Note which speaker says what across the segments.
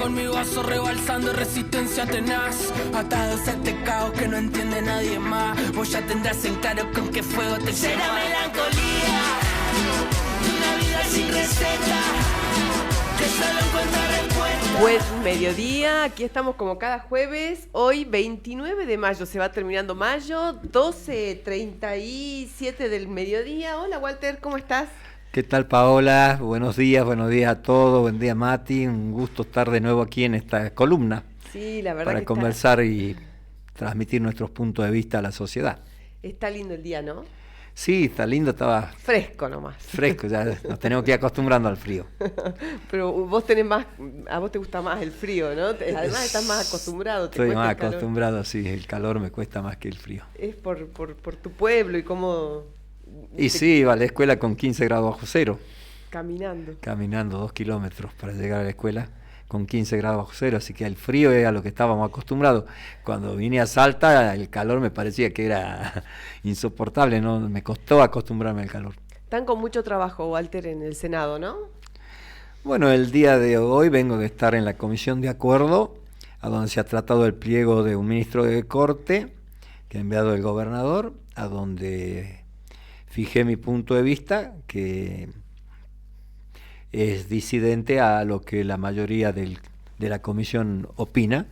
Speaker 1: Con mi vaso rebalsando resistencia tenaz, atados a este caos que no entiende nadie más. Vos ya tendrás en claro con qué fuego te será melancolía, una vida sin receta, que solo encuentra respuesta.
Speaker 2: Buen mediodía, aquí estamos como cada jueves, hoy 29 de mayo, se va terminando mayo, 12:37 del mediodía. Hola Walter, ¿cómo estás?
Speaker 3: ¿Qué tal, Paola? Buenos días a todos, buen día Mati, un gusto estar de nuevo aquí en esta columna.
Speaker 2: Sí, la verdad
Speaker 3: para
Speaker 2: que
Speaker 3: conversar y transmitir nuestros puntos de vista a la sociedad.
Speaker 2: Está lindo el día, ¿no?
Speaker 3: Sí, está lindo, estaba
Speaker 2: fresco nomás.
Speaker 3: Fresco, ya nos tenemos que ir acostumbrando al frío.
Speaker 2: Pero vos tenés más, a vos te gusta más el frío, ¿no? Además estás más acostumbrado.
Speaker 3: Estoy más acostumbrado, sí, el calor me cuesta más que el frío.
Speaker 2: Es por tu pueblo y cómo...
Speaker 3: Y sí, iba a la escuela con 15 grados bajo cero.
Speaker 2: Caminando
Speaker 3: 2 kilómetros para llegar a la escuela con 15 grados bajo cero, así que el frío era lo que estábamos acostumbrados. Cuando vine a Salta, el calor me parecía que era insoportable, ¿no? Me costó acostumbrarme al calor.
Speaker 2: Están con mucho trabajo, Walter, en el Senado, ¿no?
Speaker 3: Bueno, el día de hoy vengo de estar en la comisión de acuerdo, a donde se ha tratado el pliego de un ministro de Corte, que ha enviado el gobernador, a donde fijé mi punto de vista, que es disidente a lo que la mayoría de la comisión opina,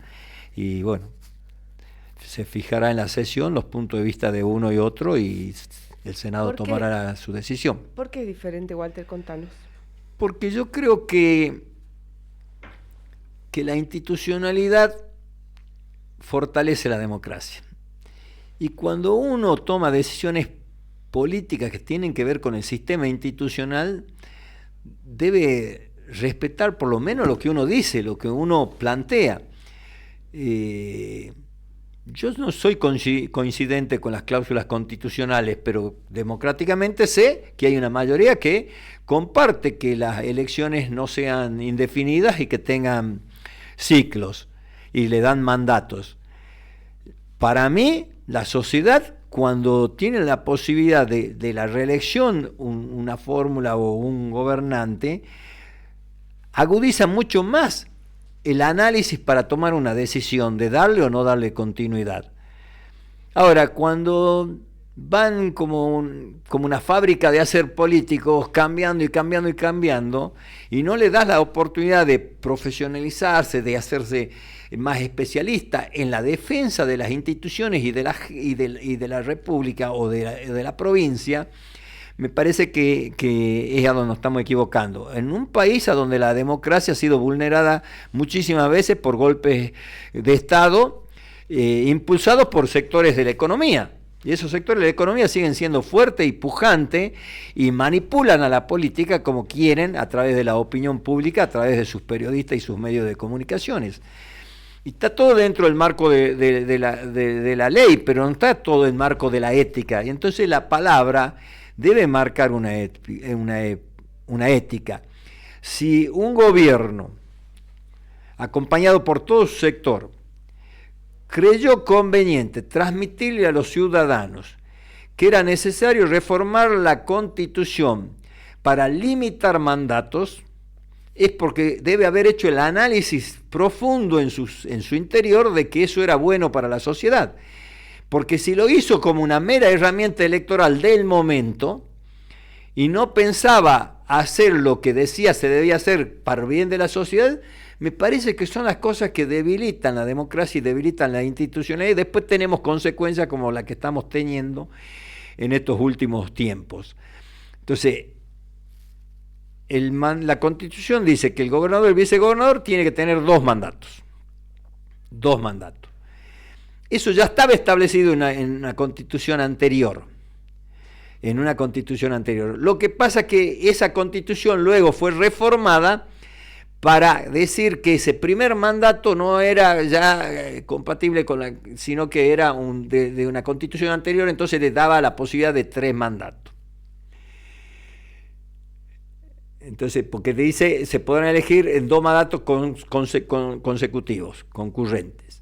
Speaker 3: y bueno, se fijará en la sesión los puntos de vista de uno y otro, y el Senado tomará su decisión.
Speaker 2: ¿Por qué es diferente, Walter? Contanos.
Speaker 3: Porque yo creo que la institucionalidad fortalece la democracia, y cuando uno toma decisiones políticas que tienen que ver con el sistema institucional, debe respetar por lo menos lo que uno dice, lo que uno plantea. Yo no soy coincidente con las cláusulas constitucionales, pero democráticamente sé que hay una mayoría que comparte que las elecciones no sean indefinidas y que tengan ciclos y le dan mandatos. Para mí, la sociedad, cuando tiene la posibilidad de la reelección, una fórmula o un gobernante, agudiza mucho más el análisis para tomar una decisión de darle o no darle continuidad. Ahora, cuando van como una fábrica de hacer políticos, cambiando y cambiando y cambiando, y no le das la oportunidad de profesionalizarse, de hacerse más especialista en la defensa de las instituciones y de la república o de la provincia, me parece que es a donde nos estamos equivocando. En un país a donde la democracia ha sido vulnerada muchísimas veces por golpes de Estado, impulsados por sectores de la economía. Y esos sectores de la economía siguen siendo fuertes y pujantes y manipulan a la política como quieren a través de la opinión pública, a través de sus periodistas y sus medios de comunicaciones. Y está todo dentro del marco de la ley, pero no está todo en el marco de la ética. Y entonces la palabra debe marcar una ética. Si un gobierno, acompañado por todo su sector, creyó conveniente transmitirle a los ciudadanos que era necesario reformar la Constitución para limitar mandatos, es porque debe haber hecho el análisis profundo en su interior de que eso era bueno para la sociedad. Porque si lo hizo como una mera herramienta electoral del momento y no pensaba hacer lo que decía se debía hacer para el bien de la sociedad, me parece que son las cosas que debilitan la democracia y debilitan la institucionalidad, y después tenemos consecuencias como la que estamos teniendo en estos últimos tiempos. Entonces, la Constitución dice que el gobernador y el vicegobernador tienen que tener 2 mandatos. 2 mandatos. Eso ya estaba establecido en una Constitución anterior. Lo que pasa es que esa Constitución luego fue reformada para decir que ese primer mandato no era ya compatible sino que era de una Constitución anterior, entonces le daba la posibilidad de 3 mandatos. Entonces, porque te dice, se podrán elegir en 2 mandatos consecutivos, concurrentes.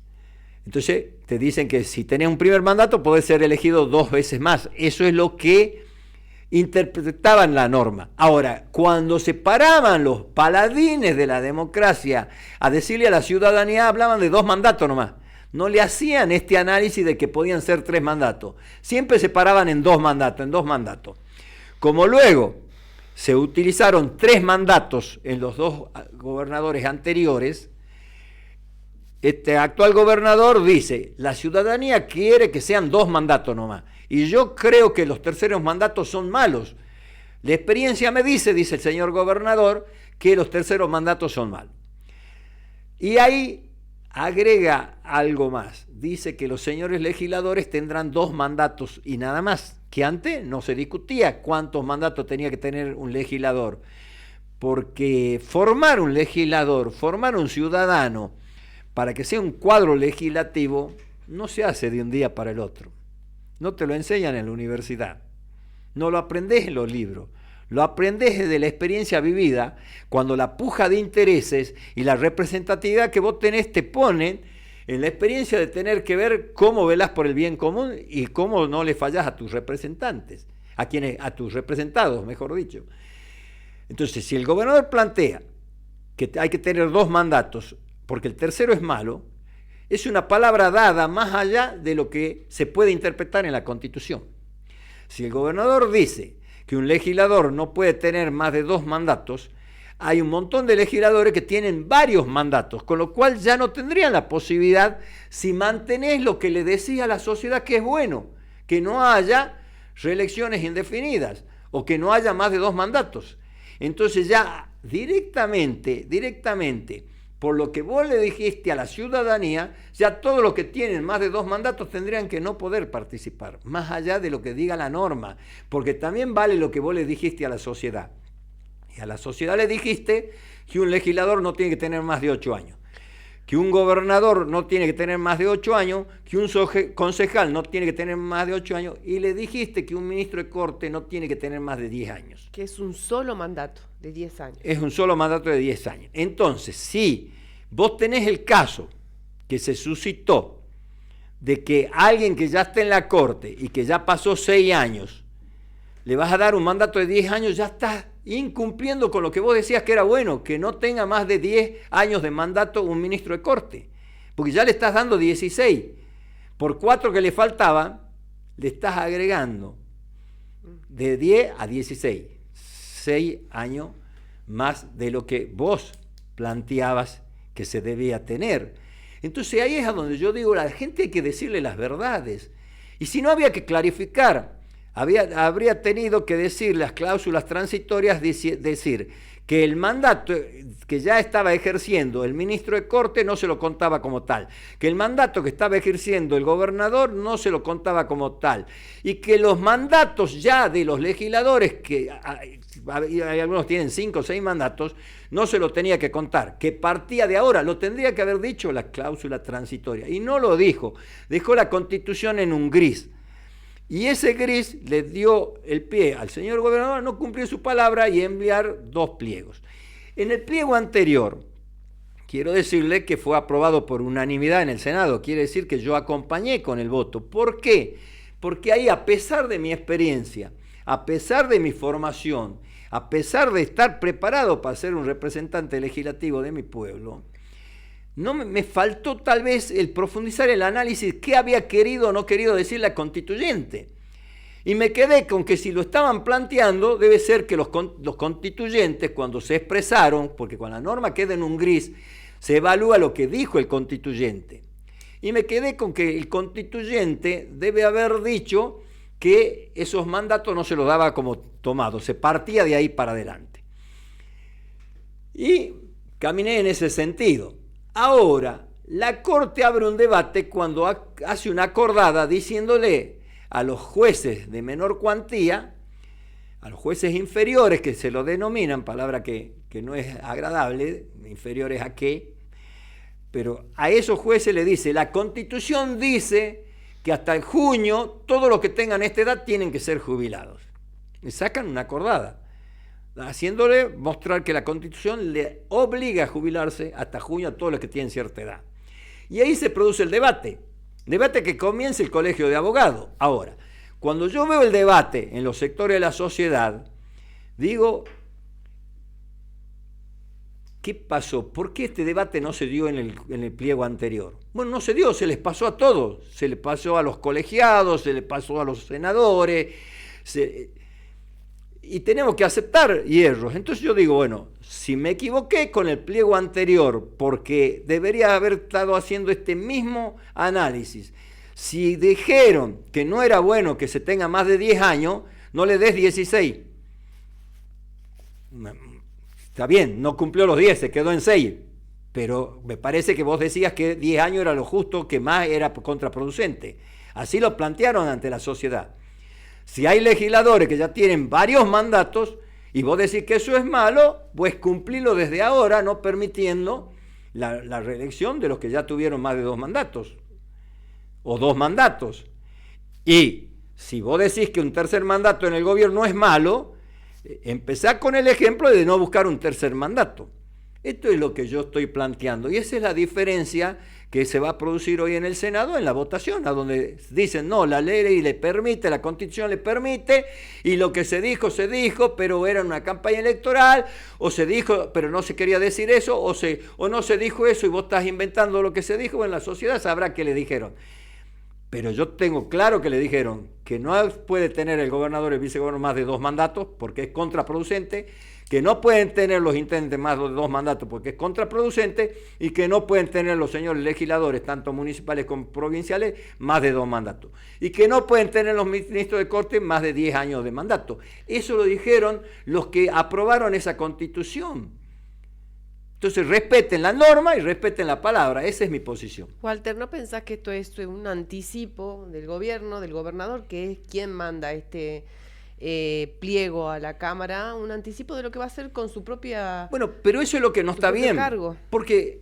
Speaker 3: Entonces, te dicen que si tenés un primer mandato, podés ser elegido 2 veces más. Eso es lo que interpretaban la norma. Ahora, cuando se paraban los paladines de la democracia a decirle a la ciudadanía, hablaban de 2 mandatos nomás. No le hacían este análisis de que podían ser 3 mandatos. Siempre se paraban en 2 mandatos. Como luego se utilizaron 3 mandatos en los 2 gobernadores anteriores, este actual gobernador dice, la ciudadanía quiere que sean 2 mandatos nomás. Y yo creo que los terceros mandatos son malos. La experiencia me dice el señor gobernador, que los terceros mandatos son malos. Y ahí agrega algo más. Dice que los señores legisladores tendrán 2 mandatos y nada más. Que antes no se discutía cuántos mandatos tenía que tener un legislador. Porque formar un legislador, formar un ciudadano, para que sea un cuadro legislativo, no se hace de un día para el otro. No te lo enseñan en la universidad, no lo aprendés en los libros, lo aprendés desde la experiencia vivida, cuando la puja de intereses y la representatividad que vos tenés te ponen en la experiencia de tener que ver cómo velás por el bien común y cómo no le fallás a tus representantes, a tus representados, mejor dicho. Entonces, si el gobernador plantea que hay que tener 2 mandatos, porque el tercero es malo, es una palabra dada más allá de lo que se puede interpretar en la Constitución. Si el gobernador dice que un legislador no puede tener más de 2 mandatos, hay un montón de legisladores que tienen varios mandatos, con lo cual ya no tendrían la posibilidad, si mantenés lo que le decía a la sociedad que es bueno, que no haya reelecciones indefinidas o que no haya más de 2 mandatos. Entonces ya directamente, por lo que vos le dijiste a la ciudadanía, ya todos los que tienen más de 2 mandatos tendrían que no poder participar, más allá de lo que diga la norma, porque también vale lo que vos le dijiste a la sociedad. Y a la sociedad le dijiste que un legislador no tiene que tener más de 8 años, que un gobernador no tiene que tener más de 8 años, que un concejal no tiene que tener más de 8 años, y le dijiste que un ministro de corte no tiene que tener más de 10 años.
Speaker 2: Que es un solo mandato de 10 años.
Speaker 3: Es un solo mandato de 10 años. Entonces, si vos tenés el caso que se suscitó de que alguien que ya está en la corte y que ya pasó 6 años, le vas a dar un mandato de 10 años, ya estás incumpliendo con lo que vos decías que era bueno, que no tenga más de 10 años de mandato un ministro de corte, porque ya le estás dando 16. Por 4 que le faltaban, le estás agregando de 10 a 16, 6 años más de lo que vos planteabas que se debía tener. Entonces ahí es a donde yo digo, a la gente hay que decirle las verdades. Y si no había que clarificar, habría tenido que decir las cláusulas transitorias, decir que el mandato que ya estaba ejerciendo el ministro de corte no se lo contaba como tal, que el mandato que estaba ejerciendo el gobernador no se lo contaba como tal, y que los mandatos ya de los legisladores, que hay algunos tienen 5 o 6 mandatos, no se lo tenía que contar, que partía de ahora, lo tendría que haber dicho la cláusula transitoria, y no lo dijo, dejó la Constitución en un gris. Y ese gris le dio el pie al señor gobernador a no cumplir su palabra y enviar 2 pliegos. En el pliego anterior, quiero decirle que fue aprobado por unanimidad en el Senado, quiere decir que yo acompañé con el voto. ¿Por qué? Porque ahí, a pesar de mi experiencia, a pesar de mi formación, a pesar de estar preparado para ser un representante legislativo de mi pueblo, no me faltó tal vez el profundizar el análisis qué había querido o no querido decir la constituyente. Y me quedé con que si lo estaban planteando, debe ser que los constituyentes, cuando se expresaron, porque cuando la norma queda en un gris, se evalúa lo que dijo el constituyente. Y me quedé con que el constituyente debe haber dicho que esos mandatos no se los daba como tomados, se partía de ahí para adelante. Y caminé en ese sentido. Ahora, la Corte abre un debate cuando hace una acordada diciéndole a los jueces de menor cuantía, a los jueces inferiores, que se lo denominan, palabra que no es agradable, inferiores a qué, pero a esos jueces le dice, la Constitución dice que hasta el junio todos los que tengan esta edad tienen que ser jubilados. Le sacan una acordada, haciéndole mostrar que la Constitución le obliga a jubilarse hasta junio a todos los que tienen cierta edad. Y ahí se produce el debate que comienza el Colegio de Abogados. Ahora, Cuando yo veo el debate en los sectores de la sociedad, digo, ¿qué pasó? ¿Por qué este debate no se dio en el pliego anterior? Bueno, no se dio, se les pasó a todos. Se les pasó a los colegiados, se les pasó a los senadores. Y tenemos que aceptar hierros. Entonces yo digo, bueno, si me equivoqué con el pliego anterior, porque debería haber estado haciendo este mismo análisis. Si dijeron que no era bueno que se tenga más de 10 años, no le des 16. Está bien, no cumplió los 10, se quedó en 6. Pero me parece que vos decías que 10 años era lo justo, que más era contraproducente. Así lo plantearon ante la sociedad. Si hay legisladores que ya tienen varios mandatos y vos decís que eso es malo, pues cumplirlo desde ahora, no permitiendo la reelección de los que ya tuvieron más de 2 mandatos o 2 mandatos. Y si vos decís que un tercer mandato en el gobierno es malo, empezá con el ejemplo de no buscar un tercer mandato. Esto es lo que yo estoy planteando y esa es la diferencia que se va a producir hoy en el Senado en la votación, a donde dicen, no, la ley le permite, la Constitución le permite, y lo que se dijo, pero era una campaña electoral, o se dijo, pero no se quería decir eso, o no se dijo eso y vos estás inventando lo que se dijo, en la sociedad sabrá qué le dijeron. Pero yo tengo claro que le dijeron que no puede tener el gobernador y el vicegobernador más de 2 mandatos porque es contraproducente, que no pueden tener los intendentes más de 2 mandatos porque es contraproducente y que no pueden tener los señores legisladores, tanto municipales como provinciales, más de 2 mandatos. Y que no pueden tener los ministros de Corte más de 10 años de mandato. Eso lo dijeron los que aprobaron esa Constitución. Entonces respeten la norma y respeten la palabra, esa es mi posición.
Speaker 2: Walter, ¿no pensás que esto es un anticipo del gobierno, del gobernador, que es quien manda este pliego a la Cámara, un anticipo de lo que va a hacer con su propia...
Speaker 3: Bueno, pero eso es lo que no está bien,
Speaker 2: cargo.
Speaker 3: Porque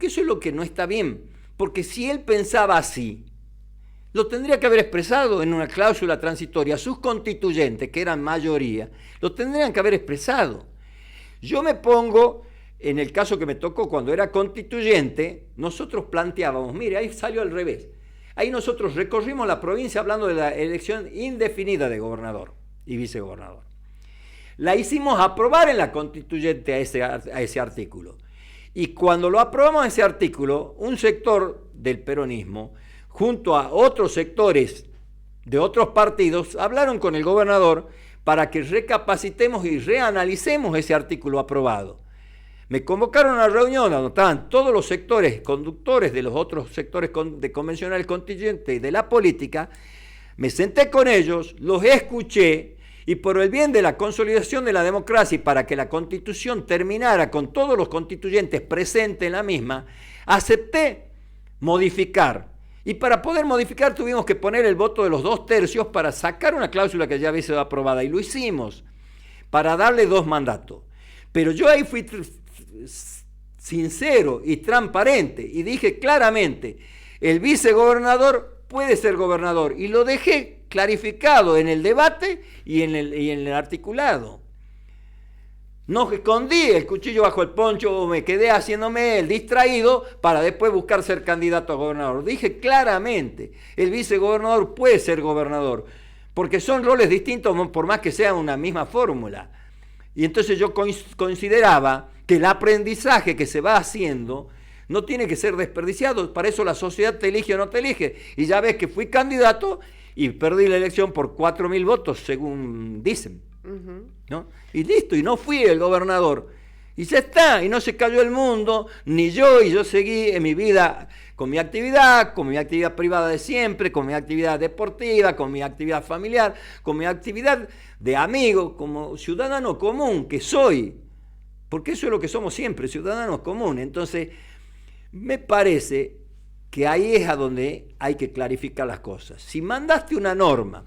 Speaker 3: eso es lo que no está bien, porque si él pensaba así, lo tendría que haber expresado en una cláusula transitoria, sus constituyentes, que eran mayoría, lo tendrían que haber expresado. Yo me pongo... En el caso que me tocó cuando era constituyente, nosotros planteábamos, mire, ahí salió al revés. Ahí nosotros recorrimos la provincia hablando de la elección indefinida de gobernador y vicegobernador. La hicimos aprobar en la constituyente a ese artículo. Y cuando lo aprobamos ese artículo, un sector del peronismo, junto a otros sectores de otros partidos, hablaron con el gobernador para que recapacitemos y reanalicemos ese artículo aprobado. Me convocaron a una reunión donde estaban todos los sectores conductores de los otros sectores de convencionales constituyentes y de la política. Me senté con ellos, los escuché y por el bien de la consolidación de la democracia y para que la Constitución terminara con todos los constituyentes presentes en la misma, acepté modificar. Y para poder modificar tuvimos que poner el voto de los 2/3 para sacar una cláusula que ya había sido aprobada y lo hicimos para darle 2 mandatos. Pero yo ahí fui sincero y transparente y dije claramente, el vicegobernador puede ser gobernador y lo dejé clarificado en el debate y en el articulado. No escondí el cuchillo bajo el poncho o me quedé haciéndome el distraído para después buscar ser candidato a gobernador. Dije claramente, el vicegobernador puede ser gobernador porque son roles distintos por más que sea una misma fórmula. Y entonces yo consideraba que el aprendizaje que se va haciendo no tiene que ser desperdiciado. Para eso la sociedad te elige o no te elige. Y ya ves que fui candidato y perdí la elección por 4.000 votos, según dicen. ¿No? Y listo, y no fui el gobernador. Y ya está, y no se cayó el mundo, ni yo, y yo seguí en mi vida con mi actividad privada de siempre, con mi actividad deportiva, con mi actividad familiar, con mi actividad de amigo, como ciudadano común que soy, porque eso es lo que somos siempre, ciudadanos comunes. Entonces, me parece que ahí es a donde hay que clarificar las cosas. Si mandaste una norma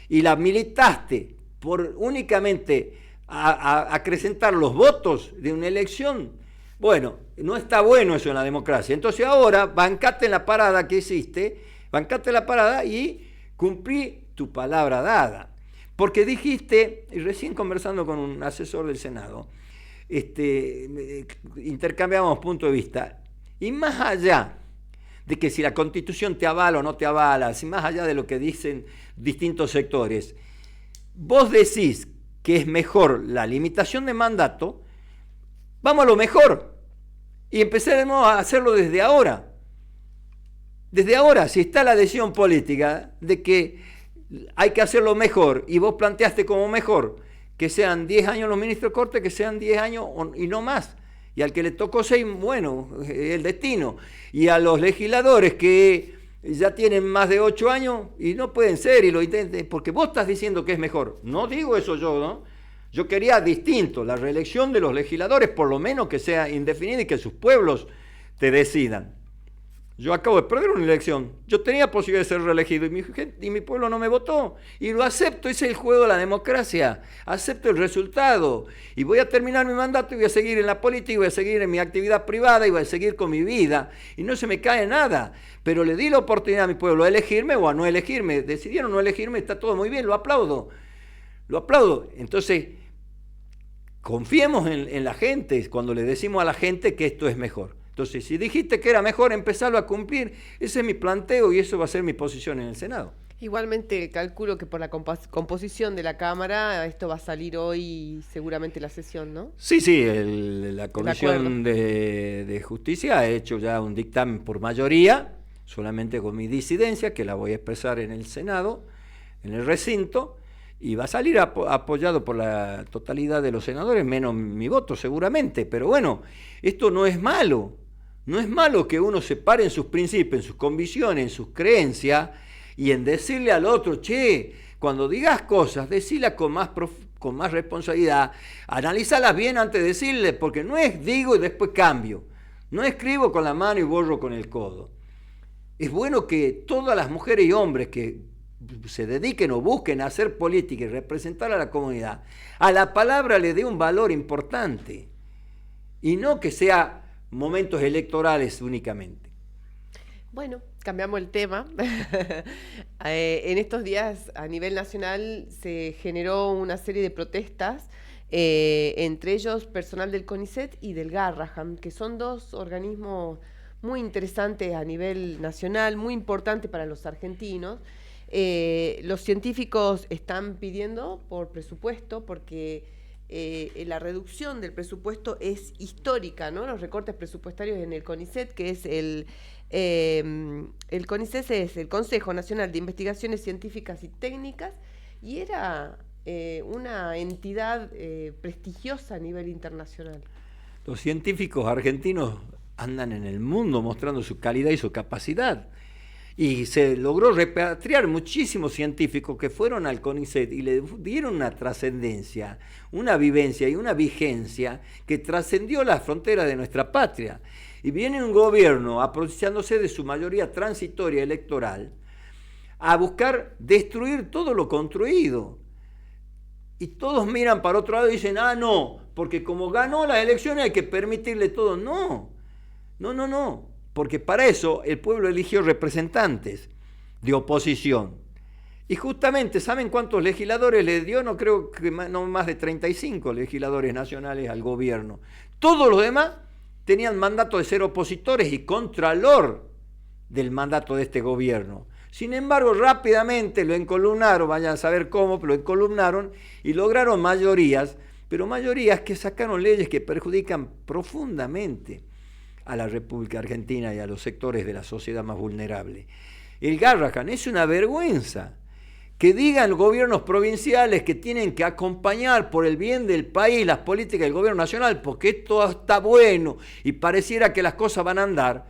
Speaker 3: y la militaste por únicamente acrecentar los votos de una elección, bueno, no está bueno eso en la democracia. Entonces ahora bancate en la parada que hiciste, bancate la parada y cumplí tu palabra dada. Porque dijiste, y recién conversando con un asesor del Senado, intercambiamos puntos de vista, y más allá de que si la Constitución te avala o no te avala, si más allá de lo que dicen distintos sectores, vos decís que es mejor la limitación de mandato, vamos a lo mejor y empezaremos a hacerlo desde ahora. Desde ahora, si está la decisión política de que hay que hacerlo mejor y vos planteaste como mejor que sean 10 años los ministros de Corte, que sean 10 años y no más. Y al que le tocó 6, bueno, el destino. Y a los legisladores que ya tienen más de 8 años y no pueden ser y lo intenten, porque vos estás diciendo que es mejor. No digo eso yo, ¿no? Yo quería distinto, la reelección de los legisladores, por lo menos que sea indefinida y que sus pueblos te decidan. Yo acabo de perder una elección. Yo tenía posibilidad de ser reelegido y mi pueblo no me votó. Y lo acepto, ese es el juego de la democracia. Acepto el resultado. Y voy a terminar mi mandato y voy a seguir en la política, y voy a seguir en mi actividad privada y voy a seguir con mi vida. Y no se me cae nada. Pero le di la oportunidad a mi pueblo a elegirme o a no elegirme. Decidieron no elegirme, está todo muy bien, lo aplaudo. Lo aplaudo. Entonces, confiemos en la gente cuando le decimos a la gente que esto es mejor. Entonces, si dijiste que era mejor empezarlo a cumplir, ese es mi planteo y eso va a ser mi posición en el Senado.
Speaker 2: Igualmente calculo que por la composición de la Cámara esto va a salir hoy seguramente la sesión, ¿no?
Speaker 3: Sí, la Comisión de Justicia ha hecho ya un dictamen por mayoría, solamente con mi disidencia, que la voy a expresar en el Senado, en el recinto, y va a salir apoyado por la totalidad de los senadores, menos mi voto seguramente. Pero bueno, esto no es malo. No es malo que uno se pare en sus principios, en sus convicciones, en sus creencias y en decirle al otro, che, cuando digas cosas, decilas con más responsabilidad, analízalas bien antes de decirle, porque no es digo y después cambio. No escribo con la mano y borro con el codo. Es bueno que todas las mujeres y hombres que se dediquen o busquen a hacer política y representar a la comunidad, a la palabra le dé un valor importante y no que sea momentos electorales únicamente.
Speaker 2: Bueno, cambiamos el tema. En estos días a nivel nacional se generó una serie de protestas, entre ellos personal del CONICET y del Garrahan, que son dos organismos muy interesantes a nivel nacional, muy importantes para los argentinos. Los científicos están pidiendo por presupuesto porque la reducción del presupuesto es histórica, ¿no? Los recortes presupuestarios en el CONICET, que es el CONICET es el Consejo Nacional de Investigaciones Científicas y Técnicas, y era una entidad prestigiosa a nivel internacional.
Speaker 3: Los científicos argentinos andan en el mundo mostrando su calidad y su capacidad. Y se logró repatriar muchísimos científicos que fueron al CONICET y le dieron una trascendencia, una vivencia y una vigencia que trascendió las fronteras de nuestra patria. Y viene un gobierno, aprovechándose de su mayoría transitoria electoral, a buscar destruir todo lo construido. Y todos miran para otro lado y dicen, no, porque como ganó las elecciones hay que permitirle todo. No. Porque para eso el pueblo eligió representantes de oposición. Y justamente, ¿saben cuántos legisladores le dio? No creo que no más de 35 legisladores nacionales al gobierno. Todos los demás tenían mandato de ser opositores y contralor del mandato de este gobierno. Sin embargo, rápidamente lo encolumnaron, vayan a saber cómo, pero lo encolumnaron y lograron mayorías, pero mayorías que sacaron leyes que perjudican profundamente a la República Argentina y a los sectores de la sociedad más vulnerable. El Garrahan es una vergüenza que digan gobiernos provinciales que tienen que acompañar por el bien del país las políticas del gobierno nacional, porque esto está bueno y pareciera que las cosas van a andar,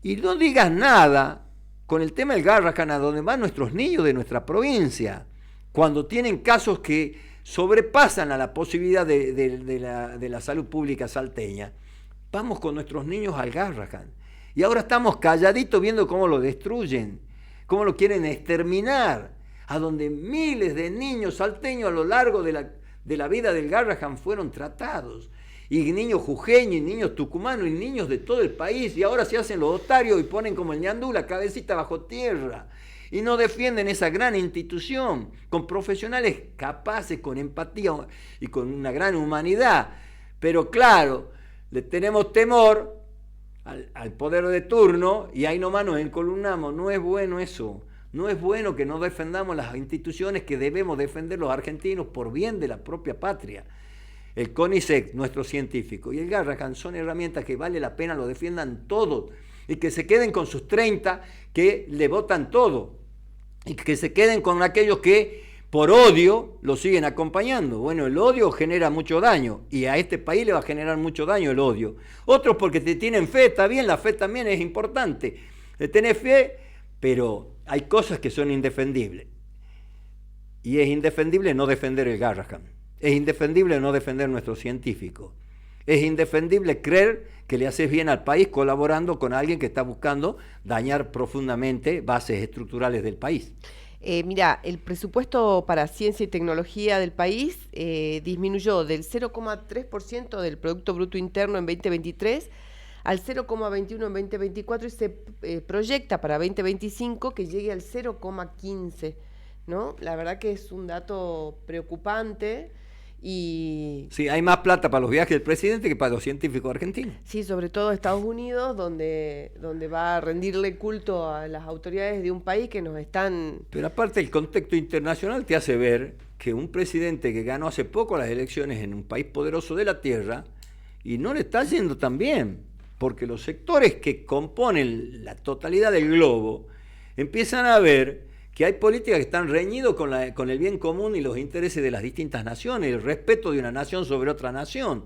Speaker 3: y no digas nada con el tema del Garrahan, a donde van nuestros niños de nuestra provincia, cuando tienen casos que sobrepasan a la posibilidad de la salud pública salteña. Vamos con nuestros niños al Garrahan. Y ahora estamos calladitos viendo cómo lo destruyen, cómo lo quieren exterminar, a donde miles de niños salteños a lo largo de la vida del Garrahan fueron tratados. Y niños jujeños, y niños tucumanos, y niños de todo el país. Y ahora se hacen los otarios y ponen como el ñandú la cabecita bajo tierra. Y no defienden esa gran institución, con profesionales capaces, con empatía y con una gran humanidad. Pero claro, le tenemos temor al poder de turno y ahí nomás nos encolumnamos. No es bueno eso. No es bueno que no defendamos las instituciones que debemos defender los argentinos por bien de la propia patria. El CONICET, nuestro científico, y el Garrahan son herramientas que vale la pena lo defiendan todos y que se queden con sus 30 que le votan todo y que se queden con aquellos que por odio lo siguen acompañando. Bueno, el odio genera mucho daño y a este país le va a generar mucho daño el odio. Otros porque te tienen fe, está bien, la fe también es importante. Le tenés fe, pero hay cosas que son indefendibles. Y es indefendible no defender el Garrahan. Es indefendible no defender nuestros científicos. Es indefendible creer que le haces bien al país colaborando con alguien que está buscando dañar profundamente bases estructurales del país.
Speaker 2: Mira, el presupuesto para ciencia y tecnología del país disminuyó del 0,3% del Producto Bruto Interno en 2023 al 0,21 en 2024 y se proyecta para 2025 que llegue al 0,15, ¿no? La verdad que es un dato preocupante. Y
Speaker 3: sí, hay más plata para los viajes del presidente que para los científicos argentinos.
Speaker 2: Sí, sobre todo Estados Unidos, donde va a rendirle culto a las autoridades de un país que nos están...
Speaker 3: Pero aparte el contexto internacional te hace ver que un presidente que ganó hace poco las elecciones en un país poderoso de la tierra y no le está yendo tan bien, porque los sectores que componen la totalidad del globo empiezan a ver que hay políticas que están reñidos con el bien común y los intereses de las distintas naciones, el respeto de una nación sobre otra nación.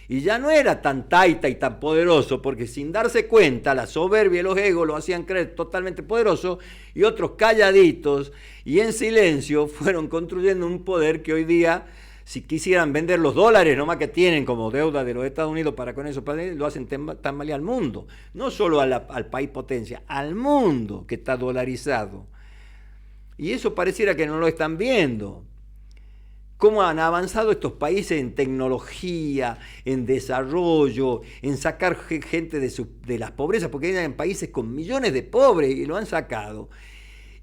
Speaker 3: Y ya no era tan taita y tan poderoso, porque sin darse cuenta, la soberbia y los egos lo hacían creer totalmente poderoso, y otros calladitos y en silencio fueron construyendo un poder que hoy día, si quisieran vender los dólares nomás que tienen como deuda de los Estados Unidos para con eso, lo hacen tambalear al mundo. No solo al país potencia, al mundo que está dolarizado. Y eso pareciera que no lo están viendo. Cómo han avanzado estos países en tecnología, en desarrollo, en sacar gente de las pobrezas, porque hay países con millones de pobres y lo han sacado.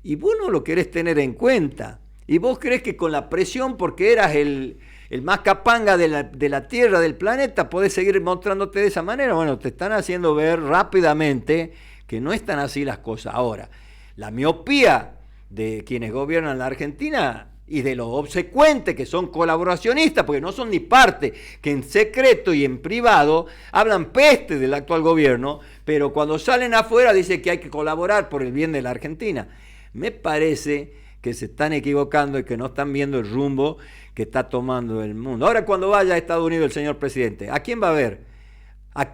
Speaker 3: Y vos no lo querés tener en cuenta. Y vos creés que con la presión, porque eras el más capanga de la Tierra, del planeta, podés seguir mostrándote de esa manera. Bueno, te están haciendo ver rápidamente que no están así las cosas. Ahora, la miopía de quienes gobiernan la Argentina y de los obsecuentes que son colaboracionistas, porque no son ni parte, que en secreto y en privado hablan peste del actual gobierno, pero cuando salen afuera dicen que hay que colaborar por el bien de la Argentina. Me parece que se están equivocando y que no están viendo el rumbo que está tomando el mundo. Ahora cuando vaya a Estados Unidos el señor presidente, ¿a quién va a ver?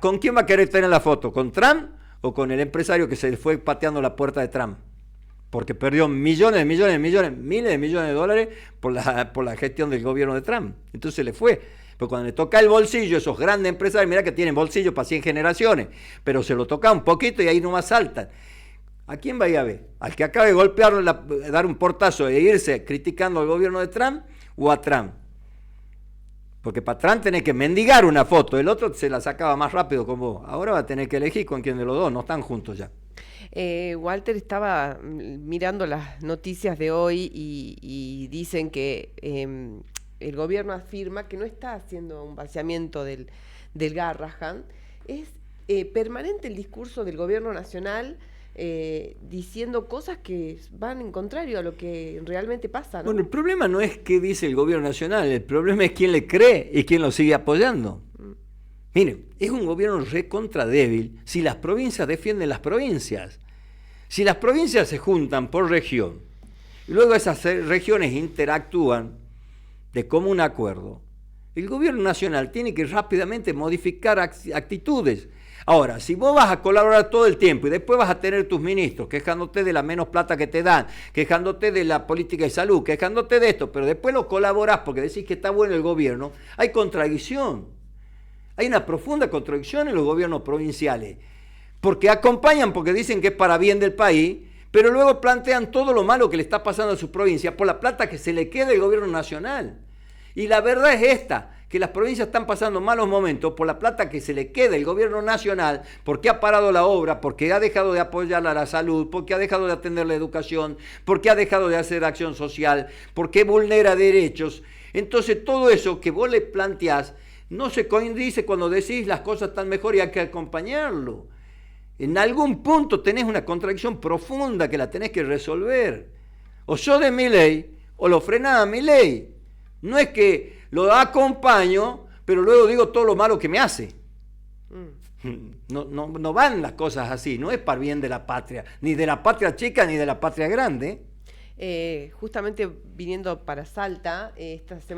Speaker 3: ¿Con quién va a querer tener la foto? ¿Con Trump o con el empresario que se le fue pateando la puerta de Trump? Porque perdió miles de millones de dólares por la gestión del gobierno de Trump. Entonces le fue. Pero cuando le toca el bolsillo, esos grandes empresarios, mirá que tienen bolsillo para 100 generaciones, pero se lo toca un poquito y ahí nomás saltan. ¿A quién va a ir a ver? ¿Al que acaba de golpear, dar un portazo e irse criticando al gobierno de Trump o a Trump? Porque para Trump tenés que mendigar una foto, el otro se la sacaba más rápido con vos. Ahora va a tener que elegir con quién de los dos, no están juntos ya.
Speaker 2: Walter estaba mirando las noticias de hoy y dicen que el gobierno afirma que no está haciendo un vaciamiento del Garrahan. Es permanente el discurso del gobierno nacional diciendo cosas que van en contrario a lo que realmente pasa, ¿no?
Speaker 3: Bueno, el problema no es qué dice el gobierno nacional, el problema es quién le cree y quién lo sigue apoyando. Miren, es un gobierno recontra débil si las provincias defienden las provincias. Si las provincias se juntan por región y luego esas regiones interactúan de común acuerdo, el gobierno nacional tiene que rápidamente modificar actitudes. Ahora, si vos vas a colaborar todo el tiempo y después vas a tener tus ministros quejándote de la menos plata que te dan, quejándote de la política de salud, quejándote de esto, pero después lo colaborás porque decís que está bueno el gobierno, hay contradicción. Hay una profunda contradicción en los gobiernos provinciales, porque acompañan, porque dicen que es para bien del país, pero luego plantean todo lo malo que le está pasando a sus provincias por la plata que se le queda al gobierno nacional. Y la verdad es esta, que las provincias están pasando malos momentos por la plata que se le queda al gobierno nacional, porque ha parado la obra, porque ha dejado de apoyar a la salud, porque ha dejado de atender la educación, porque ha dejado de hacer acción social, porque vulnera derechos. Entonces todo eso que vos le planteás no se coincide cuando decís las cosas están mejor y hay que acompañarlo. En algún punto tenés una contradicción profunda que la tenés que resolver. O sos de Milei o lo frenás a Milei. No es que lo acompaño, pero luego digo todo lo malo que me hace. No van las cosas así, no es para bien de la patria, ni de la patria chica ni de la patria grande.
Speaker 2: Justamente viniendo para Salta,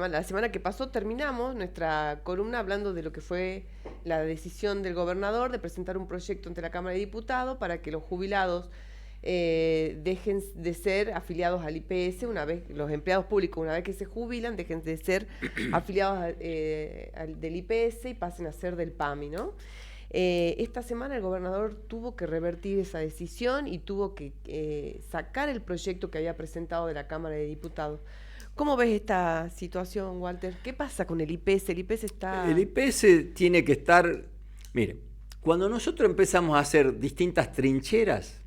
Speaker 2: la semana que pasó terminamos nuestra columna hablando de lo que fue la decisión del gobernador de presentar un proyecto ante la Cámara de Diputados para que los jubilados dejen de ser afiliados al IPS una vez, los empleados públicos una vez que se jubilan, dejen de ser afiliados del IPS y pasen a ser del PAMI, ¿no? Esta semana el gobernador tuvo que revertir esa decisión y tuvo que sacar el proyecto que había presentado de la Cámara de Diputados. ¿Cómo ves esta situación, Walter? ¿Qué pasa con el IPS? El IPS está...
Speaker 3: El IPS tiene que estar... Mire, cuando nosotros empezamos a hacer distintas trincheras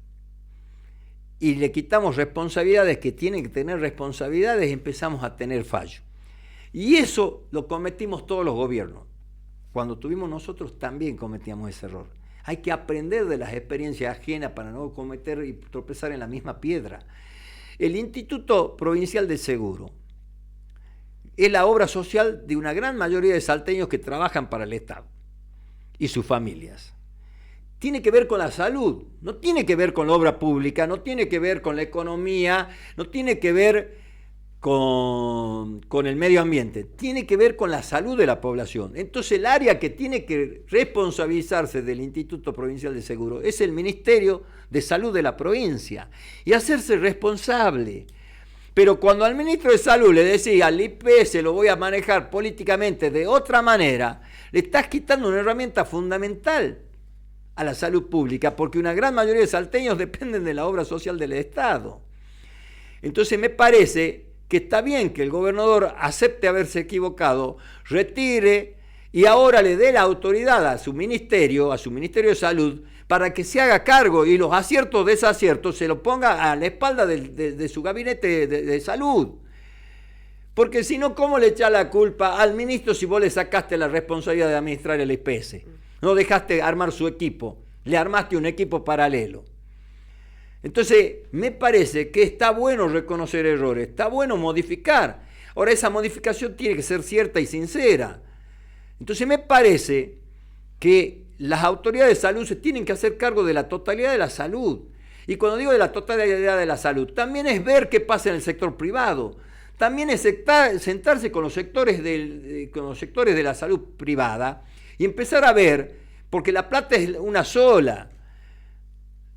Speaker 3: y le quitamos responsabilidades que tienen que tener responsabilidades, empezamos a tener fallo. Y eso lo cometimos todos los gobiernos. Cuando tuvimos nosotros también cometíamos ese error. Hay que aprender de las experiencias ajenas para no cometer y tropezar en la misma piedra. El Instituto Provincial de Seguro es la obra social de una gran mayoría de salteños que trabajan para el Estado y sus familias. Tiene que ver con la salud, no tiene que ver con la obra pública, no tiene que ver con la economía, no tiene que ver con el medio ambiente, tiene que ver con la salud de la población. Entonces el área que tiene que responsabilizarse del Instituto Provincial de Seguro es el Ministerio de Salud de la provincia y hacerse responsable. Pero cuando al ministro de Salud le decía al IPS lo voy a manejar políticamente de otra manera, le estás quitando una herramienta fundamental a la salud pública, porque una gran mayoría de salteños dependen de la obra social del Estado. Entonces me parece que está bien que el gobernador acepte haberse equivocado, retire y ahora le dé la autoridad a su ministerio de Salud, para que se haga cargo y los aciertos, desaciertos, se lo ponga a la espalda de su gabinete de salud. Porque si no, ¿cómo le echa la culpa al ministro si vos le sacaste la responsabilidad de administrar el IPS? No dejaste armar su equipo, le armaste un equipo paralelo. Entonces, me parece que está bueno reconocer errores, está bueno modificar. Ahora, esa modificación tiene que ser cierta y sincera. Entonces, me parece que las autoridades de salud se tienen que hacer cargo de la totalidad de la salud. Y cuando digo de la totalidad de la salud, también es ver qué pasa en el sector privado. También es sentarse con los sectores de la salud privada y empezar a ver, porque la plata es una sola.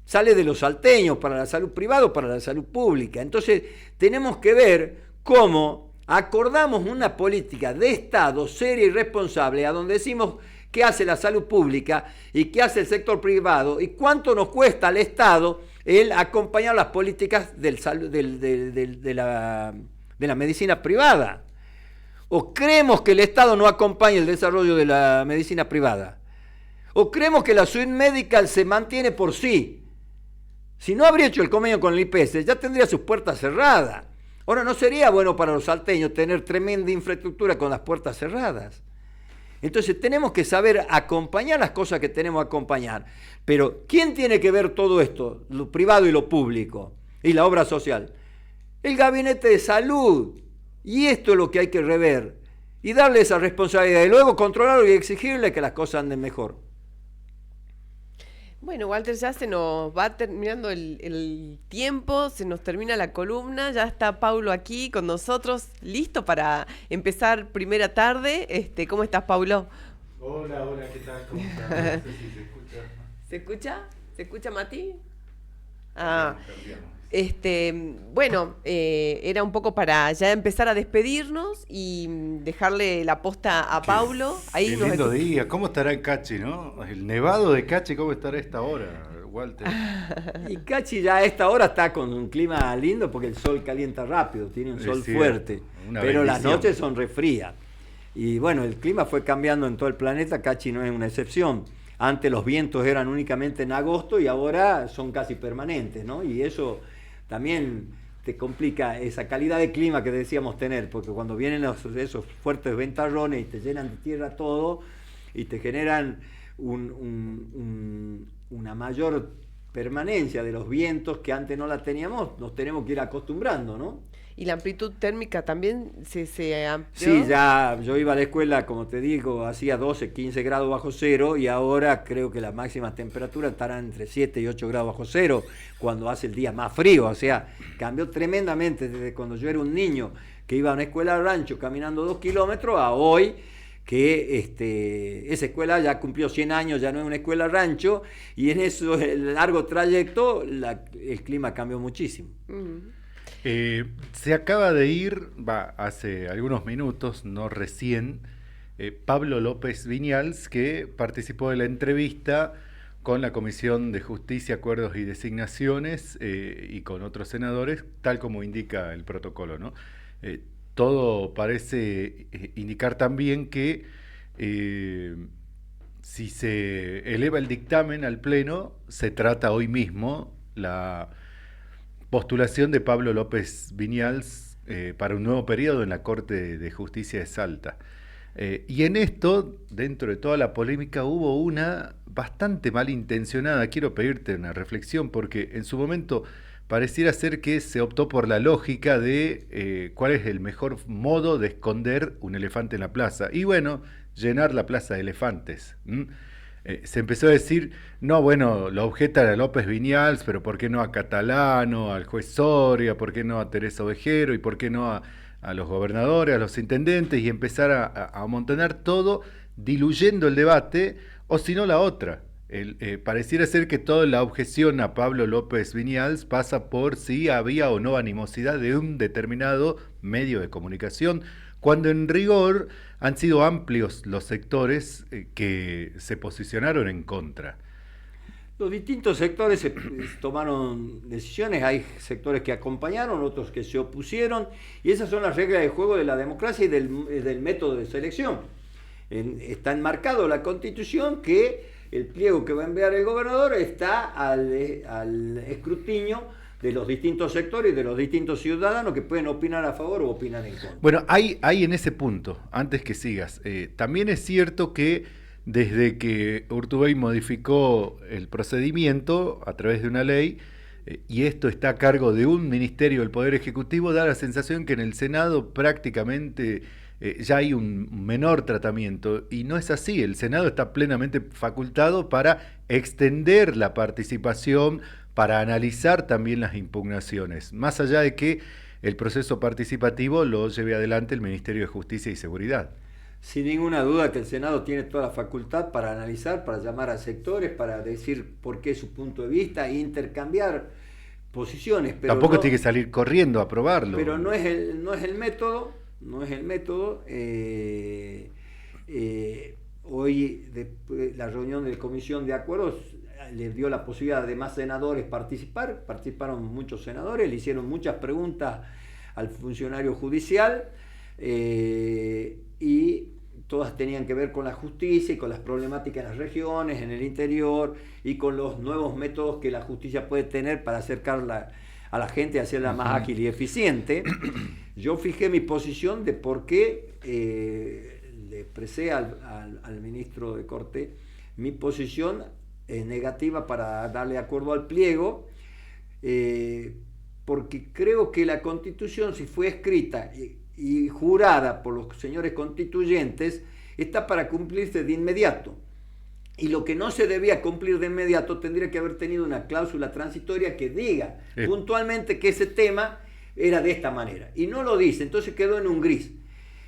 Speaker 3: Sale de los salteños para la salud privada o para la salud pública. Entonces, tenemos que ver cómo acordamos una política de Estado seria y responsable, a donde decimos qué hace la salud pública y qué hace el sector privado y cuánto nos cuesta al Estado el acompañar las políticas de la medicina privada. ¿O creemos que el Estado no acompaña el desarrollo de la medicina privada? ¿O creemos que la Swiss Medical se mantiene por sí? Si no habría hecho el convenio con el IPS, ya tendría sus puertas cerradas. Ahora, ¿no sería bueno para los salteños tener tremenda infraestructura con las puertas cerradas? Entonces, tenemos que saber acompañar las cosas que tenemos que acompañar. Pero, ¿quién tiene que ver todo esto? Lo privado y lo público. Y la obra social. El Gabinete de Salud. Y esto es lo que hay que rever. Y darle esa responsabilidad. Y luego controlarlo y exigirle que las cosas anden mejor.
Speaker 2: Bueno, Walter, ya se nos va terminando el tiempo, se nos termina la columna, ya está Paulo aquí con nosotros, listo para empezar primera tarde. ¿Cómo estás, Paulo?
Speaker 4: Hola, ¿qué tal? ¿Cómo estás? No sé si se escucha.
Speaker 2: ¿Se escucha? ¿Se escucha, Mati? Bueno, era un poco para ya empezar a despedirnos y dejarle la posta a Paulo.
Speaker 4: Qué lindo día. ¿Cómo estará el Cachi, no? El nevado de Cachi, ¿cómo estará a esta hora, Walter?
Speaker 3: Y Cachi ya a esta hora está con un clima lindo porque el sol calienta rápido, tiene un sol fuerte, pero las noches son refrías. Y bueno, el clima fue cambiando en todo el planeta, Cachi no es una excepción. Antes los vientos eran únicamente en agosto y ahora son casi permanentes, ¿no? Y eso también te complica esa calidad de clima que decíamos tener, porque cuando vienen esos fuertes ventarrones y te llenan de tierra todo y te generan una mayor permanencia de los vientos que antes no la teníamos, nos tenemos que ir acostumbrando, ¿no?
Speaker 2: ¿Y la amplitud térmica también se amplió?
Speaker 3: Sí, ya yo iba a la escuela, como te digo, hacía 12, 15 grados bajo cero y ahora creo que las máximas temperaturas estarán entre 7 y 8 grados bajo cero cuando hace el día más frío. O sea, cambió tremendamente desde cuando yo era un niño que iba a una escuela de rancho caminando 2 kilómetros a hoy que esa escuela ya cumplió 100 años, ya no es una escuela rancho y en eso, el largo trayecto, el clima cambió muchísimo.
Speaker 4: Se acaba de ir, hace algunos minutos, no recién, Pablo López Viñals, que participó de la entrevista con la Comisión de Justicia, Acuerdos y Designaciones y con otros senadores, tal como indica el protocolo, ¿no? Todo parece indicar también que si se eleva el dictamen al Pleno, se trata hoy mismo la postulación de Pablo López Viñals para un nuevo periodo en la Corte de Justicia de Salta. Y en esto, dentro de toda la polémica, hubo una bastante malintencionada. Quiero pedirte una reflexión porque en su momento pareciera ser que se optó por la lógica de cuál es el mejor modo de esconder un elefante en la plaza. Y bueno, llenar la plaza de elefantes. Se empezó a decir, no, bueno, lo objetan a López Viñals, pero ¿por qué no a Catalano, al juez Soria, por qué no a Teresa Ovejero y por qué no a los gobernadores, a los intendentes? Y empezar a amontonar todo, diluyendo el debate, o si no la otra. Pareciera ser que toda la objeción a Pablo López Viñals pasa por si había o no animosidad de un determinado medio de comunicación, cuando en rigor han sido amplios los sectores que se posicionaron en contra.
Speaker 3: Los distintos sectores tomaron decisiones, hay sectores que acompañaron, otros que se opusieron, y esas son las reglas de juego de la democracia y del método de selección. Está enmarcado en la Constitución que el pliego que va a enviar el gobernador está al escrutinio de los distintos sectores y de los distintos ciudadanos que pueden opinar a favor o opinar en contra.
Speaker 4: Bueno, hay en ese punto, antes que sigas, también es cierto que desde que Urtubey modificó el procedimiento a través de una ley, y esto está a cargo de un ministerio del Poder Ejecutivo, da la sensación que en el Senado prácticamente ya hay un menor tratamiento, y no es así. El Senado está plenamente facultado para extender la participación, para analizar también las impugnaciones, más allá de que el proceso participativo lo lleve adelante el Ministerio de Justicia y Seguridad.
Speaker 3: Sin ninguna duda que el Senado tiene toda la facultad para analizar, para llamar a sectores, para decir por qué su punto de vista e intercambiar posiciones. Pero
Speaker 4: tampoco tiene que salir corriendo a aprobarlo.
Speaker 3: Pero no es el método. Hoy la reunión de comisión de acuerdos le dio la posibilidad de más senadores participaron muchos senadores, le hicieron muchas preguntas al funcionario judicial y todas tenían que ver con la justicia y con las problemáticas en las regiones, en el interior y con los nuevos métodos que la justicia puede tener para acercarla a la gente y hacerla más ágil y eficiente. Yo fijé mi posición de por qué le expresé al ministro de Corte mi posición negativa para darle acuerdo al pliego, porque creo que la Constitución, si fue escrita y jurada por los señores constituyentes, está para cumplirse de inmediato. Y lo que no se debía cumplir de inmediato tendría que haber tenido una cláusula transitoria que diga puntualmente que ese tema era de esta manera. Y no lo dice, entonces quedó en un gris.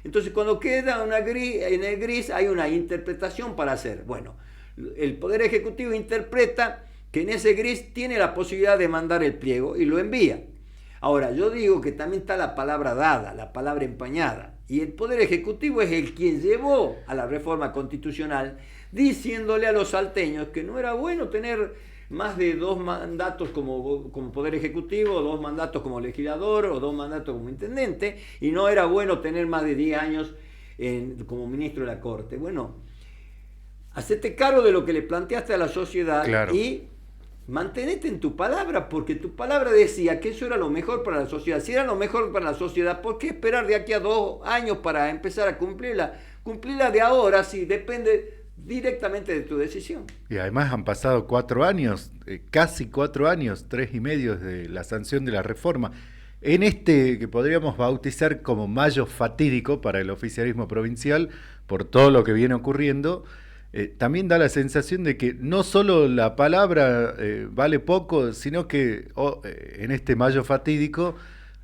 Speaker 3: Entonces cuando queda en el gris hay una interpretación para hacer. Bueno, el Poder Ejecutivo interpreta que en ese gris tiene la posibilidad de mandar el pliego y lo envía. Ahora, yo digo que también está la palabra dada, la palabra empañada. Y el Poder Ejecutivo es el quien llevó a la reforma constitucional diciéndole a los salteños que no era bueno tener más de 2 mandatos como Poder Ejecutivo, 2 mandatos como legislador o 2 mandatos como intendente, y no era bueno tener más de 10 años como ministro de la Corte. Bueno, hacete cargo de lo que le planteaste a la sociedad, claro, y mantenete en tu palabra, porque tu palabra decía que eso era lo mejor para la sociedad. Si era lo mejor para la sociedad, ¿por qué esperar de aquí a 2 años para empezar a cumplirla? Cumplirla de ahora, si depende directamente de tu decisión.
Speaker 4: Y además han pasado 4 años, casi 4 años, 3 y medio de la sanción de la reforma. En este que podríamos bautizar como mayo fatídico para el oficialismo provincial, por todo lo que viene ocurriendo, también da la sensación de que no solo la palabra vale poco, sino que en este mayo fatídico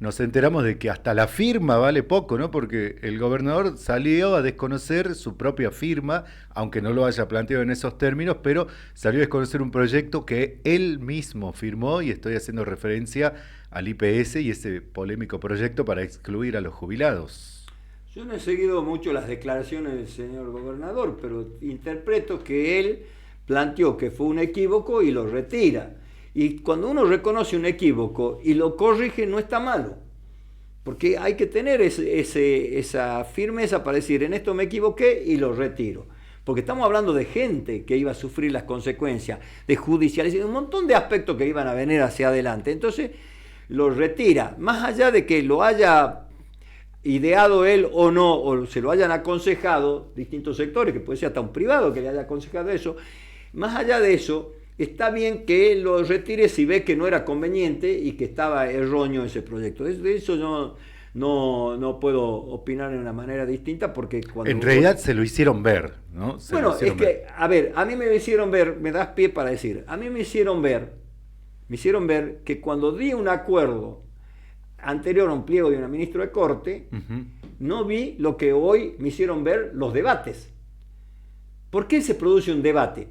Speaker 4: nos enteramos de que hasta la firma vale poco, ¿no? Porque el gobernador salió a desconocer su propia firma, aunque no lo haya planteado en esos términos, pero salió a desconocer un proyecto que él mismo firmó, y estoy haciendo referencia al IPS y ese polémico proyecto para excluir a los jubilados.
Speaker 3: Yo no he seguido mucho las declaraciones del señor gobernador, pero interpreto que él planteó que fue un equívoco y lo retira. Y cuando uno reconoce un equívoco y lo corrige, no está malo. Porque hay que tener esa firmeza para decir, en esto me equivoqué y lo retiro. Porque estamos hablando de gente que iba a sufrir las consecuencias, de judicialización, un montón de aspectos que iban a venir hacia adelante. Entonces, lo retira. Más allá de que lo haya ideado él o no, o se lo hayan aconsejado distintos sectores, que puede ser hasta un privado que le haya aconsejado eso, más allá de eso, está bien que él lo retire si ve que no era conveniente y que estaba erróneo ese proyecto. De eso no puedo opinar de una manera distinta porque cuando...
Speaker 4: En realidad se lo hicieron ver, ¿no?
Speaker 3: Bueno, es que, a ver, a mí me hicieron ver, me das pie para decir, a mí me hicieron ver que cuando di un acuerdo anterior a un pliego de una ministra de Corte, no vi lo que hoy me hicieron ver los debates. ¿Por qué se produce un debate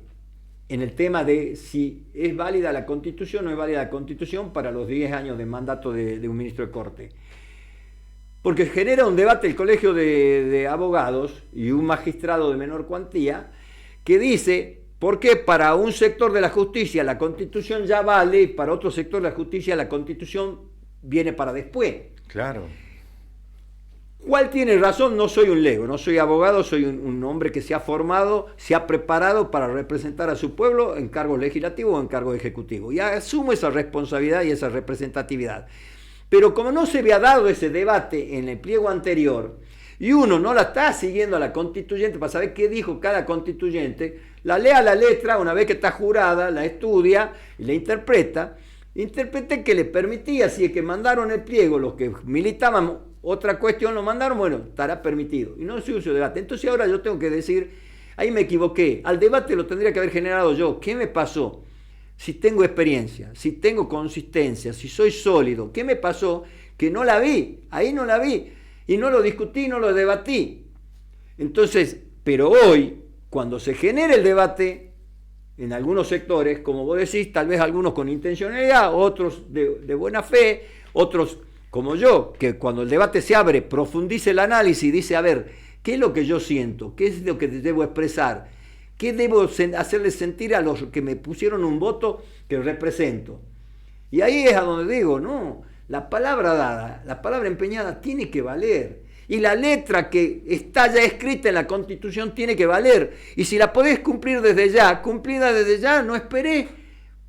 Speaker 3: en el tema de si es válida la Constitución o no es válida la Constitución para los 10 años de mandato de un ministro de Corte? Porque genera un debate el Colegio de Abogados y un magistrado de menor cuantía que dice por qué para un sector de la justicia la Constitución ya vale y para otro sector de la justicia la Constitución viene para después.
Speaker 4: Claro.
Speaker 3: ¿Cuál tiene razón? No soy un lego, no soy abogado, soy un hombre que se ha formado, se ha preparado para representar a su pueblo en cargos legislativos o en cargos ejecutivos. Y asumo esa responsabilidad y esa representatividad. Pero como no se había dado ese debate en el pliego anterior, y uno no la está siguiendo a la constituyente para saber qué dijo cada constituyente, la lee a la letra, una vez que está jurada, la estudia y la interprete que le permitía, si es que mandaron el pliego, los que militaban otra cuestión lo mandaron, bueno, estará permitido. Y no se hizo debate. Entonces ahora yo tengo que decir, ahí me equivoqué, al debate lo tendría que haber generado yo. ¿Qué me pasó? Si tengo experiencia, si tengo consistencia, si soy sólido, ¿qué me pasó? Que no la vi, ahí no la vi, y no lo discutí, no lo debatí. Entonces, pero hoy, cuando se genere el debate, en algunos sectores, como vos decís, tal vez algunos con intencionalidad, otros de buena fe, otros como yo, que cuando el debate se abre, profundice el análisis y dice, a ver, ¿qué es lo que yo siento? ¿Qué es lo que debo expresar? ¿Qué debo hacerles sentir a los que me pusieron un voto que represento? Y ahí es a donde digo, no, la palabra dada, la palabra empeñada tiene que valer. Y la letra que está ya escrita en la Constitución tiene que valer. Y si la podés cumplir desde ya, cumplida desde ya, no esperé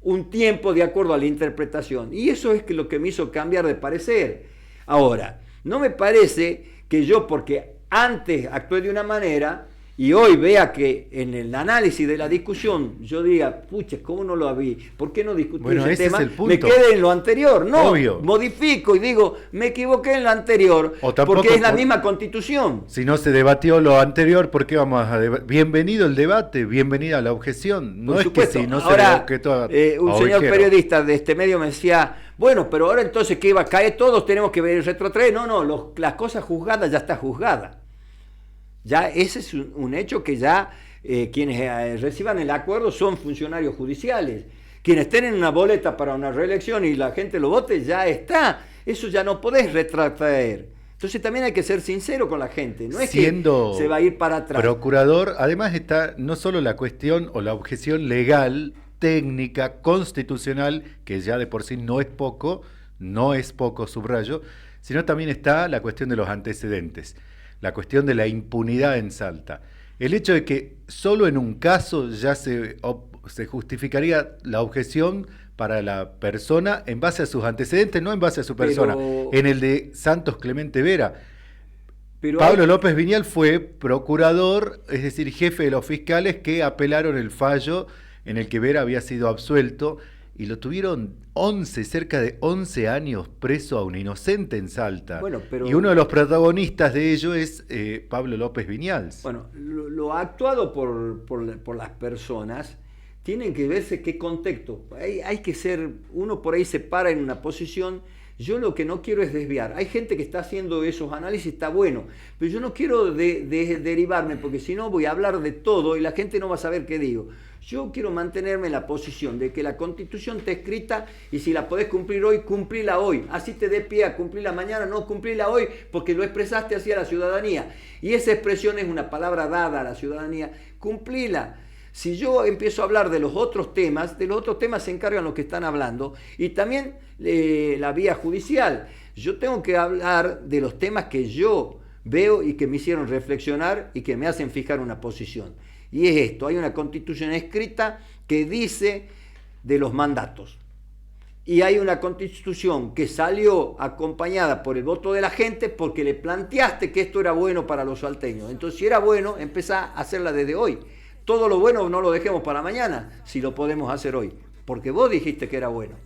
Speaker 3: un tiempo de acuerdo a la interpretación. Y eso es lo que me hizo cambiar de parecer. Ahora, no me parece que yo, porque antes actué de una manera y hoy vea que en el análisis de la discusión yo diga, pucha, ¿cómo no lo vi? ¿Por qué no discutí ese tema? Me quedé en lo anterior. No, obvio. Modifico y digo, me equivoqué en lo anterior porque es la misma Constitución.
Speaker 4: Si no se debatió lo anterior, ¿por qué vamos a debatir? Bienvenido el debate, bienvenida la objeción. No
Speaker 3: Por
Speaker 4: es
Speaker 3: supuesto.
Speaker 4: que si no
Speaker 3: ahora,
Speaker 4: se toda
Speaker 3: un señor periodista de este medio me decía, bueno, pero ahora entonces que iba a caer todos, tenemos que ver retrotraer. No, las cosas juzgadas ya está juzgada. Ya ese es un hecho que ya quienes reciban el acuerdo son funcionarios judiciales. Quienes tienen una boleta para una reelección y la gente lo vote, ya está. Eso ya no podés retrotraer. Entonces también hay que ser sincero con la gente. No es
Speaker 4: siendo
Speaker 3: que se va a ir para atrás.
Speaker 4: Procurador, además está no solo la cuestión o la objeción legal, técnica, constitucional, que ya de por sí no es poco, subrayo, sino también está la cuestión de los antecedentes. La cuestión de la impunidad en Salta. El hecho de que solo en un caso ya se justificaría la objeción para la persona en base a sus antecedentes, no en base a su persona. En el de Santos Clemente Vera.
Speaker 3: Pero
Speaker 4: Pablo López Viñal fue procurador, es decir, jefe de los fiscales que apelaron el fallo en el que Vera había sido absuelto y lo tuvieron cerca de 11 años preso a un inocente en Salta.
Speaker 3: Bueno, pero,
Speaker 4: y uno de los protagonistas de ello es Pablo López Viñals.
Speaker 3: bueno, lo actuado por las personas tienen que verse qué contexto. Hay que ser, uno por ahí se para en una posición. Yo lo que no quiero es desviar. Hay gente que está haciendo esos análisis, está bueno, pero yo no quiero derivarme, porque si no voy a hablar de todo y la gente no va a saber qué digo. Yo quiero mantenerme en la posición de que la Constitución está escrita y si la podés cumplir hoy, cumplila hoy. Así te dé pie a cumplirla mañana, no cumplirla hoy porque lo expresaste hacia la ciudadanía. Y esa expresión es una palabra dada a la ciudadanía, cumplila. Si yo empiezo a hablar de los otros temas se encargan los que están hablando y también la vía judicial. Yo tengo que hablar de los temas que yo veo y que me hicieron reflexionar y que me hacen fijar una posición. Y es esto, hay una Constitución escrita que dice de los mandatos. Y hay una Constitución que salió acompañada por el voto de la gente porque le planteaste que esto era bueno para los salteños. Entonces, si era bueno, empezá a hacerla desde hoy. Todo lo bueno no lo dejemos para mañana, si lo podemos hacer hoy, porque vos dijiste que era bueno.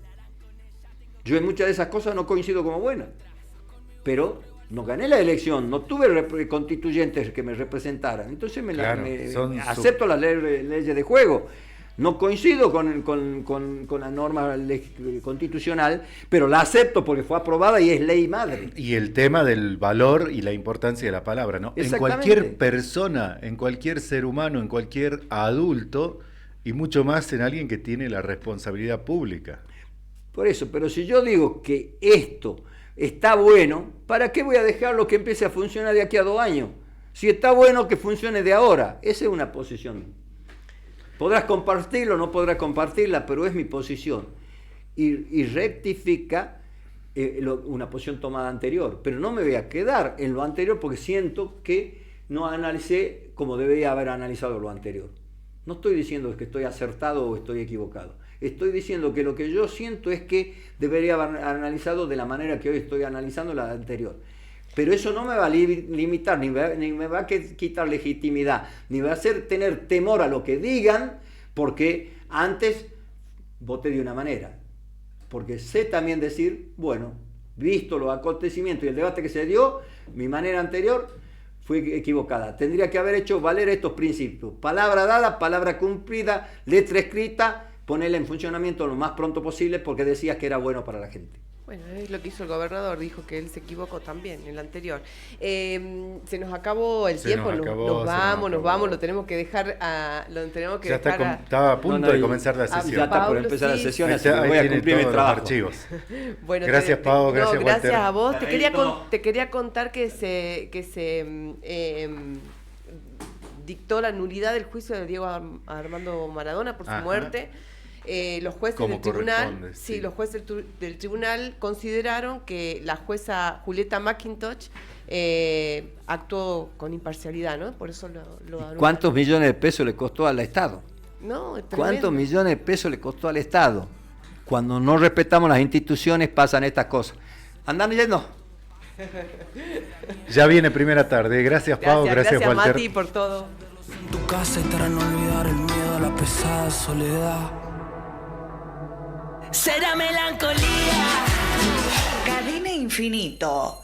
Speaker 3: Yo en muchas de esas cosas no coincido como buenas, pero no gané la elección, no tuve constituyentes que me representaran, entonces acepto las leyes de juego. No coincido con la norma constitucional, pero la acepto porque fue aprobada y es ley madre.
Speaker 4: Y el tema del valor y la importancia de la palabra, ¿no? En cualquier persona, en cualquier ser humano, en cualquier adulto, y mucho más en alguien que tiene la responsabilidad pública.
Speaker 3: Por eso, pero si yo digo que esto está bueno, ¿para qué voy a dejarlo que empiece a funcionar de aquí a 2 años? Si está bueno, que funcione de ahora. Esa es una posición. Podrás compartirlo, no podrás compartirla, pero es mi posición. Y rectifica una posición tomada anterior. Pero no me voy a quedar en lo anterior porque siento que no analicé como debería haber analizado lo anterior. No estoy diciendo que estoy acertado o estoy equivocado. Estoy diciendo que lo que yo siento es que debería haber analizado de la manera que hoy estoy analizando la anterior. Pero eso no me va a limitar, ni me va a quitar legitimidad, ni va a hacer tener temor a lo que digan, porque antes voté de una manera. Porque sé también decir, bueno, visto los acontecimientos y el debate que se dio, mi manera anterior fue equivocada. Tendría que haber hecho valer estos principios. Palabra dada, palabra cumplida, letra escrita, ponerla en funcionamiento lo más pronto posible porque decías que era bueno para la gente.
Speaker 2: Bueno, es lo que hizo el gobernador, dijo que él se equivocó también en el anterior. Se nos acabó el tiempo, nos vamos, lo tenemos que dejar
Speaker 4: estaba a punto de comenzar la sesión.
Speaker 3: Ya está por empezar la sesión, así que voy a cumplir mi trabajo.
Speaker 4: Archivos.
Speaker 2: Bueno,
Speaker 4: gracias, Pau, gracias, Walter.
Speaker 2: Gracias a vos. Te quería contar que se dictó la nulidad del juicio de Diego Armando Maradona por su muerte. Los jueces del tribunal, los jueces del tribunal consideraron que la jueza Julieta McIntosh actuó con imparcialidad, ¿no? Por eso lo
Speaker 3: ¿Cuántos millones de pesos le costó al Estado?
Speaker 2: No, es tremendo.
Speaker 3: ¿Cuántos millones de pesos le costó al Estado? Cuando no respetamos las instituciones pasan estas cosas. ¿Andan yendo?
Speaker 4: Ya viene primera tarde. Gracias, Pau. Gracias, Walter.
Speaker 2: Mati, por todo.
Speaker 1: En tu casa y para no olvidar el miedo a la pesada soledad. Será melancolía.
Speaker 5: Cadena Infinito.